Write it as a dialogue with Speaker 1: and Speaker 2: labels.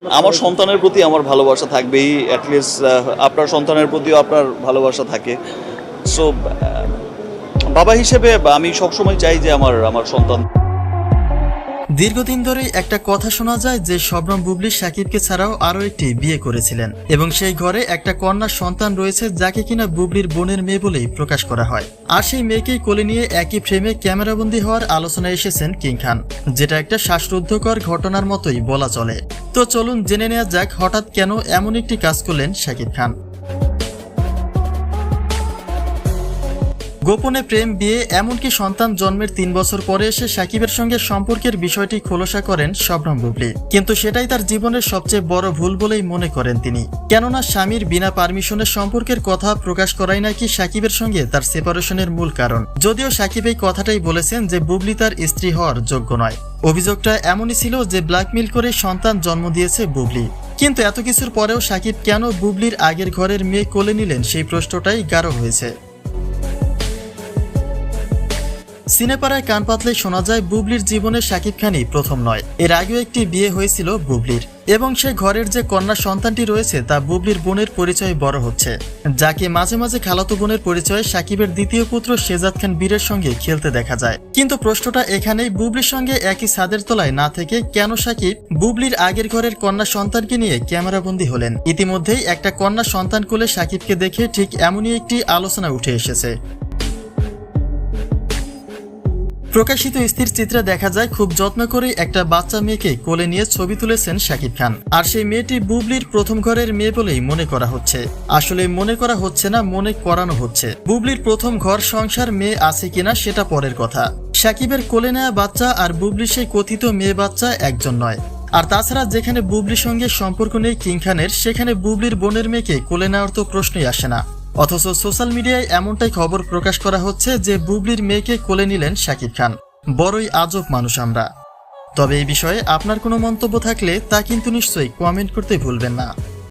Speaker 1: আমার সন্তানের প্রতি আমার ভালোবাসা থাকবেই, অ্যাটলিস্ট আপনার সন্তানের প্রতিও আপনার ভালোবাসা থাকে। সো বাবা হিসেবে আমি সবসময় চাই যে আমার সন্তান।
Speaker 2: দীর্ঘদিন ধরে একটা কথা শোনা যায় যে শবনম বুবলী শাকিবকে ছাড়াও আরও একটি বিয়ে করেছিলেন এবং সেই ঘরে একটা কন্যা সন্তান রয়েছে যাকে কিনা বুবলীর বোনের মেয়ে বলেই প্রকাশ করা হয়। আর সেই মেয়েকেই কোলে নিয়ে একই ফ্রেমে ক্যামেরাবন্দি হওয়ার আলোচনায় এসেছেন কিং খান, যেটা একটা শ্বাসরুদ্ধকর ঘটনার মতোই বলা চলে। তো চলুন জেনে নেওয়া যাক হঠাৎ কেন এমন একটি কাজ করলেন শাকিব খান। গোপনে প্রেম, বিয়ে, এমনকি সন্তান জন্মের 3 বছর পরে এসে শাকিবের সঙ্গে সম্পর্কের বিষয়টি খোলসা করেন শবনম বুবলী। কিন্তু সেটাই তার জীবনের সবচেয়ে বড় ভুল বলেই মনে করেন তিনি। কেননা স্বামীর বিনা পারমিশনে সম্পর্কের কথা প্রকাশ করাই নাকি শাকিবের সঙ্গে তার সেপারেশনের মূল কারণ। যদিও শাকিব এই কথাটাই বলেছেন যে বুবলী তার স্ত্রী হওয়ার যোগ্য নয়। অভিযোগটা এমনই ছিল যে ব্ল্যাকমেইল করে সন্তান জন্ম দিয়েছে বুবলী। কিন্তু এত কিছুর পরেও শাকিব কেন বুবলীর আগের ঘরের মেয়ে কোলে নিলেন সেই প্রশ্নটাই গাঢ় হয়েছে। সিনেপাড়ায় কান পাতলে শোনা যায় বুবলীর জীবনে শাকিব খানই প্রথম নয়, এর আগেও একটি বিয়ে হয়েছিল বুবলীর এবং সেই ঘরের যে কন্যা সন্তানটি রয়েছে তা বুবলীর বোনের পরিচয়ে বড় হচ্ছে, যাকে মাঝে মাঝে খালাতো বোনের পরিচয়ে শাকিবের দ্বিতীয় পুত্র শেজাদ খান বীরের সঙ্গে খেলতে দেখা যায়। কিন্তু প্রশ্নটা এখানেই, বুবলীর সঙ্গে একই ছাদের তলায় না থেকে কেন শাকিব বুবলীর আগের ঘরের কন্যা সন্তানকে নিয়ে ক্যামেরাবন্দি হলেন? ইতিমধ্যেই একটা কন্যা সন্তান কোলে শাকিবকে দেখে ঠিক এমনই একটি আলোচনা উঠে এসেছে। প্রকাশিত স্থির চিত্রে দেখা যায় খুব যত্ন করে একটা বাচ্চা মেয়েকে কোলে নিয়ে ছবি তুলেছেন শাকিব খান। আর সেই মেয়েটি বুবলীর প্রথম ঘরের মেয়ে বলেই মনে করা হচ্ছে। আসলে মনে করা হচ্ছে না, মনে করানো হচ্ছে। বুবলীর প্রথম ঘর সংসার মেয়ে আছে কিনা সেটা পরের কথা। শাকিবের কোলে নেওয়া বাচ্চা আর বুবলীর সেই কথিত মেয়ে বাচ্চা একজন নয়। আর তাছাড়া যেখানে বুবলীর সঙ্গে সম্পর্ক নেই কিং খানের, সেখানে বুবলীর বোনের মেয়েকে কোলে নেওয়ার তো প্রশ্নই আসে না। অথচ সোশ্যাল মিডিয়ায় এমনটাই খবর প্রকাশ করা হচ্ছে যে বুবলীর মেয়েকে কোলে নিলেন শাকিব খান। বড়ই আজব মানুষ আমরা। তবে এই বিষয়ে আপনার কোনো মন্তব্য থাকলে তা কিন্তু নিশ্চয়ই কমেন্ট করতে ভুলবেন না।